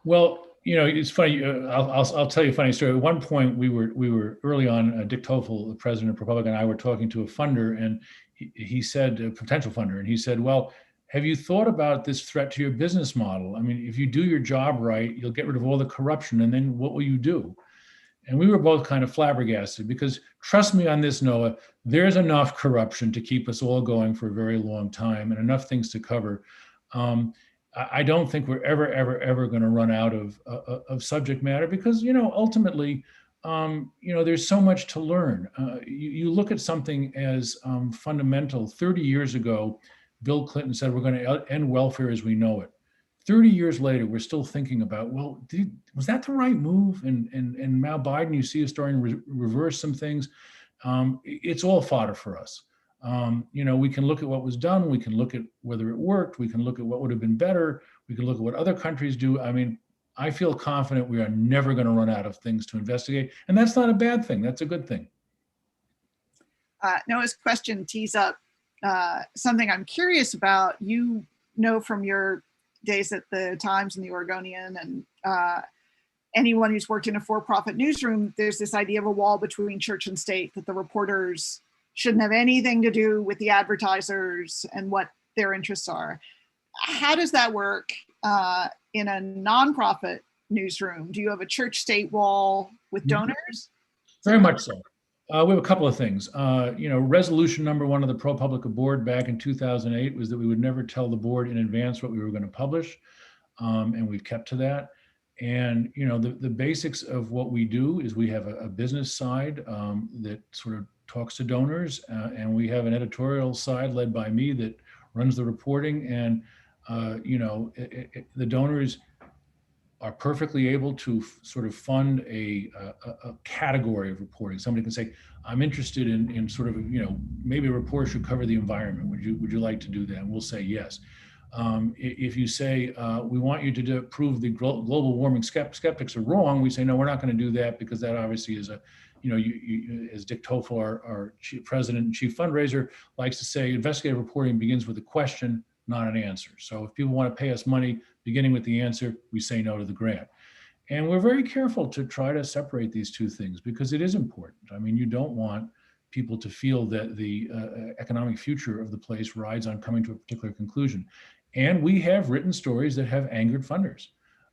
Well, it's funny. I'll tell you a funny story. At one point, we were early on. Dick Toffel, the president of Republic, and I were talking to a funder, and he said, a potential funder, and he said, "Well, have you thought about this threat to your business model? I mean, if you do your job right, you'll get rid of all the corruption, and then what will you do?" And we were both kind of flabbergasted because, trust me on this, Noah, there's enough corruption to keep us all going for a very long time and enough things to cover. I don't think we're ever going to run out of subject matter because, ultimately, there's so much to learn. You look at something as fundamental. 30 years ago, Bill Clinton said we're going to end welfare as we know it. 30 years later, we're still thinking about, well, was that the right move? And now Biden, you see, is starting to reverse some things. It's all fodder for us. We can look at what was done. We can look at whether it worked. We can look at what would have been better. We can look at what other countries do. I mean, I feel confident we are never going to run out of things to investigate. And that's not a bad thing. That's a good thing. Noah's question tees up something I'm curious about. From your days at the Times and the Oregonian and anyone who's worked in a for-profit newsroom, there's this idea of a wall between church and state, that the reporters shouldn't have anything to do with the advertisers and what their interests are. How does that work in a nonprofit newsroom? Do you have a church-state wall with donors? Very much so. We have a couple of things. Resolution number 1 of the ProPublica board back in 2008 was that we would never tell the board in advance what we were going to publish, and we've kept to that. And the basics of what we do is we have a business side that sort of talks to donors, and we have an editorial side led by me that runs the reporting. And the donors are perfectly able to sort of fund a category of reporting. Somebody can say, I'm interested in sort of, maybe a report should cover the environment. Would you like to do that? And we'll say yes. If you say, we want you to prove the global warming skeptics are wrong, we say, no, we're not going to do that, because that obviously is a, as Dick Toffel, our chief president and chief fundraiser, likes to say, investigative reporting begins with a question, not an answer. So if people want to pay us money beginning with the answer, we say no to the grant. And we're very careful to try to separate these two things, because it is important. I mean, you don't want people to feel that the economic future of the place rides on coming to a particular conclusion. And we have written stories that have angered funders.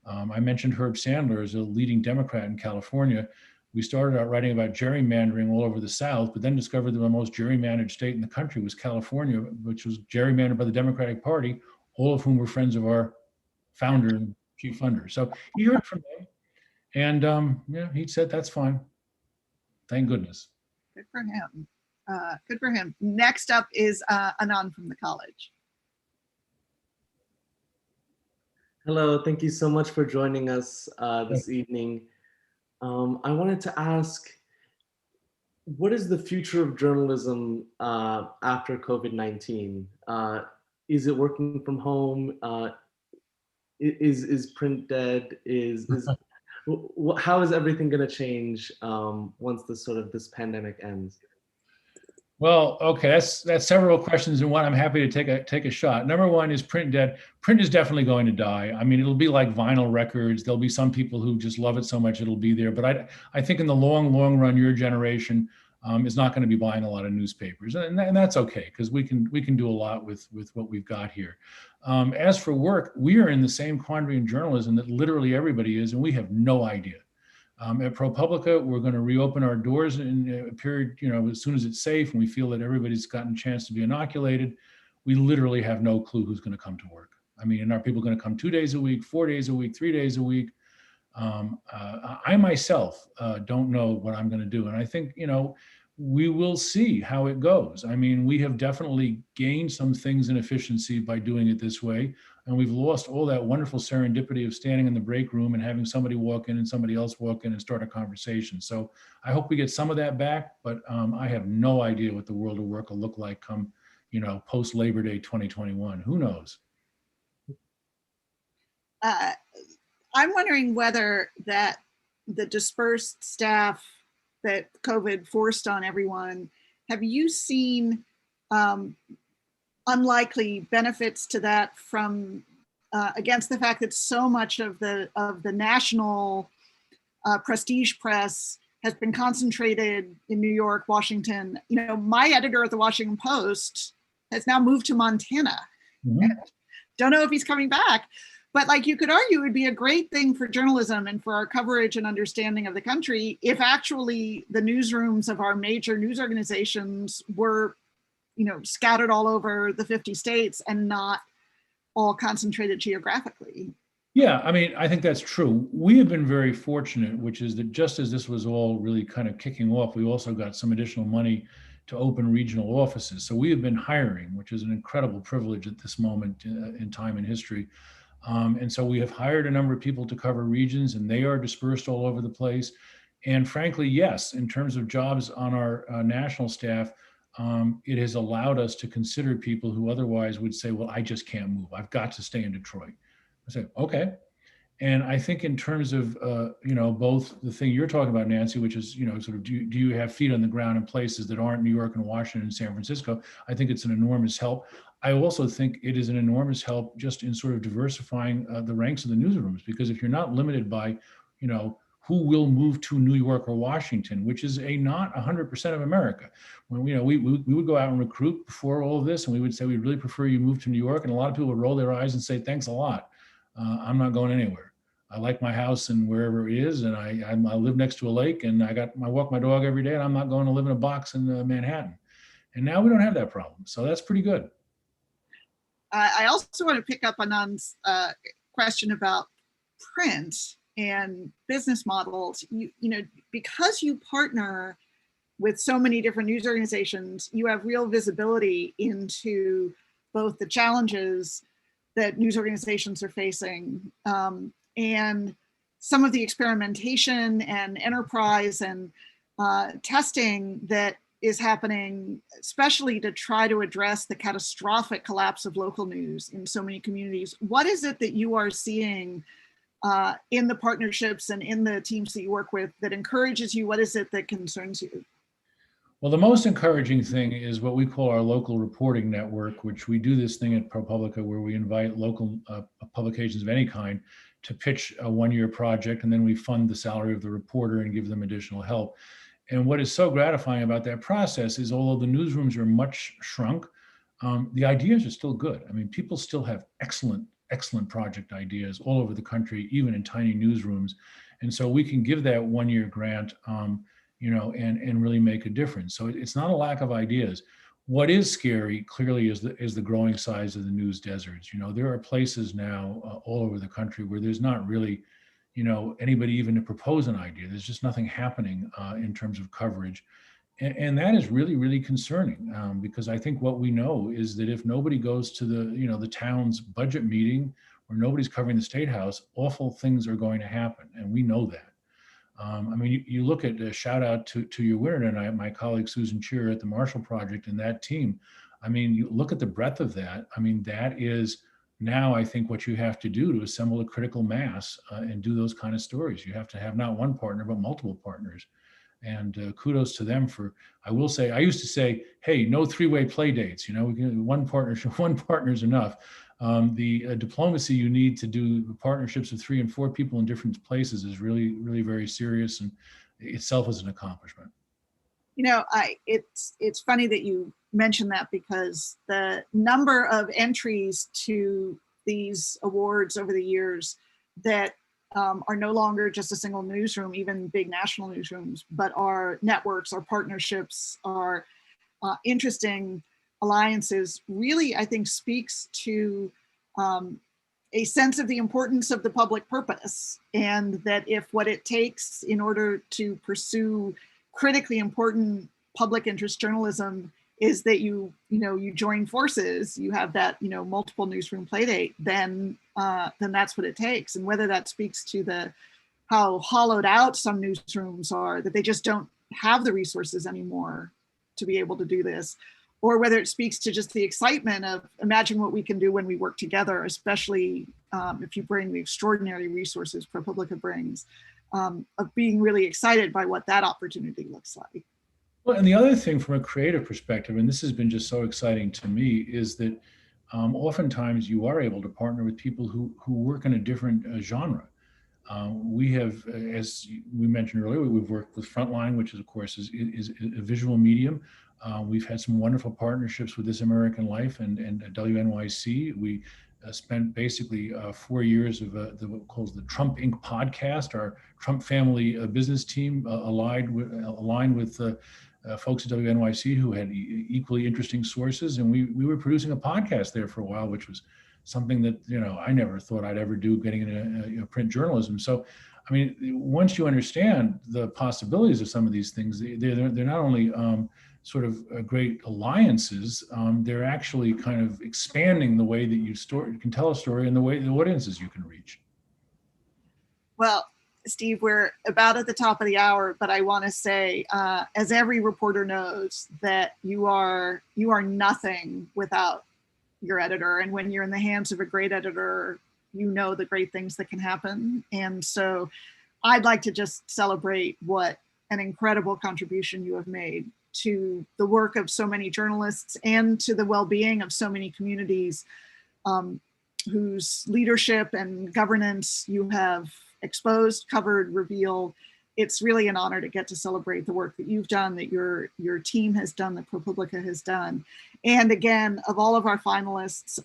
I mentioned Herb Sandler as a leading Democrat in California. We started out writing about gerrymandering all over the South, but then discovered that the most gerrymandered state in the country was California, which was gerrymandered by the Democratic Party, all of whom were friends of our founder and chief funder. So he heard from them, and he said, that's fine. Thank goodness. Good for him. Good for him. Next up is Anand from the college. Hello, thank you so much for joining us this evening. I wanted to ask, what is the future of journalism after COVID-19? Is it working from home? Is print dead? How is everything going to change once this pandemic ends? Well, okay, that's several questions in one. I'm happy to take a shot. Number one, is print dead? Print is definitely going to die. I mean, it'll be like vinyl records. There'll be some people who just love it so much it'll be there. But I think in the long run, your generation is not going to be buying a lot of newspapers, and that's okay, because we can do a lot with what we've got here. As for work, we are in the same quandary in journalism that literally everybody is, and we have no idea. At ProPublica, we're going to reopen our doors in a period, as soon as it's safe and we feel that everybody's gotten a chance to be inoculated. We literally have no clue who's going to come to work. I mean, and are people going to come 2 days a week, 4 days a week, 3 days a week? I myself don't know what I'm going to do. And I think, we will see how it goes. I mean, we have definitely gained some things in efficiency by doing it this way. And we've lost all that wonderful serendipity of standing in the break room and having somebody walk in and somebody else walk in and start a conversation. So I hope we get some of that back, but I have no idea what the world of work will look like come, post Labor Day 2021. Who knows? I'm wondering whether that the dispersed staff that COVID forced on everyone, have you seen unlikely benefits to that from against the fact that so much of the national prestige press has been concentrated in New York, Washington? My editor at the Washington Post has now moved to Montana. Mm-hmm. Don't know if he's coming back, but you could argue it would be a great thing for journalism and for our coverage and understanding of the country if actually the newsrooms of our major news organizations were scattered all over the 50 states and not all concentrated geographically. Yeah, I mean, I think that's true. We have been very fortunate, which is that just as this was all really kind of kicking off, we also got some additional money to open regional offices. So we have been hiring, which is an incredible privilege at this moment in time in history. And so we have hired a number of people to cover regions, and they are dispersed all over the place. And frankly, yes, in terms of jobs on our national staff, it has allowed us to consider people who otherwise would say, well, I just can't move. I've got to stay in Detroit. I say, okay. And I think in terms of, both the thing you're talking about, Nancy, which is, sort of, do you have feet on the ground in places that aren't New York and Washington and San Francisco? I think it's an enormous help. I also think it is an enormous help just in sort of diversifying the ranks of the newsrooms, because if you're not limited by, who will move to New York or Washington, which is not 100% of America. When we would go out and recruit before all of this, and we would say, we'd really prefer you move to New York. And a lot of people would roll their eyes and say, thanks a lot. I'm not going anywhere. I like my house and wherever it is. And I live next to a lake, and I walk my dog every day, and I'm not going to live in a box in Manhattan. And now we don't have that problem. So that's pretty good. I also want to pick up on Anand's question about print and business models. Because you partner with so many different news organizations, you have real visibility into both the challenges that news organizations are facing and some of the experimentation and enterprise and testing that is happening, especially to try to address the catastrophic collapse of local news in so many communities. What is it that you are seeing in the partnerships and in the teams that you work with that encourages you? What is it that concerns you? Well, the most encouraging thing is what we call our local reporting network, which we do this thing at ProPublica where we invite local publications of any kind to pitch a one-year project, and then we fund the salary of the reporter and give them additional help. And what is so gratifying about that process is, although the newsrooms are much shrunk, the ideas are still good. I mean, people still have excellent project ideas all over the country, even in tiny newsrooms. And so we can give that one-year grant, and really make a difference. So it's not a lack of ideas. What is scary, clearly, is the growing size of the news deserts. There are places now all over the country where there's not really, anybody even to propose an idea. There's just nothing happening in terms of coverage. And that is really, really concerning because I think what we know is that if nobody goes to the town's budget meeting or nobody's covering the State House, awful things are going to happen. And we know that. You look at a shout out to your winner tonight, my colleague Susan Cheer at the Marshall Project and that team. You look at the breadth of that. That is now, I think, what you have to do to assemble a critical mass and do those kind of stories. You have to have not one partner, but multiple partners. And kudos to them for, I will say, I used to say, hey, no three-way play dates. One partner is enough. The diplomacy you need to do partnerships of 3 and 4 people in different places is really, really very serious, and itself is an accomplishment. It's funny that you mentioned that, because the number of entries to these awards over the years that are no longer just a single newsroom, even big national newsrooms, but are networks, are partnerships, are interesting alliances, really, I think, speaks to a sense of the importance of the public purpose, and that if what it takes in order to pursue critically important public interest journalism is that you join forces, you have that multiple newsroom playdate, then that's what it takes. And whether that speaks to how hollowed out some newsrooms are, that they just don't have the resources anymore to be able to do this, or whether it speaks to just the excitement of imagine what we can do when we work together, especially if you bring the extraordinary resources ProPublica brings, of being really excited by what that opportunity looks like. Well, and the other thing from a creative perspective, and this has been just so exciting to me, is that oftentimes you are able to partner with people who work in a different genre. We have, as we mentioned earlier, we've worked with Frontline, which is, of course, is a visual medium. We've had some wonderful partnerships with This American Life and WNYC. We spent basically 4 years of what calls the Trump Inc. podcast, our Trump family business team, aligned with folks at WNYC who had equally interesting sources. And we were producing a podcast there for a while, which was something that, I never thought I'd ever do, getting into print journalism. So, once you understand the possibilities of some of these things, they're not only sort of great alliances, they're actually kind of expanding the way that you can tell a story and the way the audiences you can reach. Well, Steve, we're about at the top of the hour, but I want to say, as every reporter knows, that you are nothing without your editor. And when you're in the hands of a great editor, you know the great things that can happen. And so I'd like to just celebrate what an incredible contribution you have made to the work of so many journalists and to the well-being of so many communities whose leadership and governance you have exposed, covered, revealed. It's really an honor to get to celebrate the work that you've done, that your team has done, that ProPublica has done. And again, of all of our finalists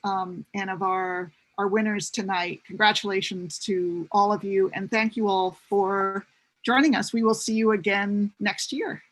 and of our winners tonight, congratulations to all of you, and thank you all for joining us. We will see you again next year.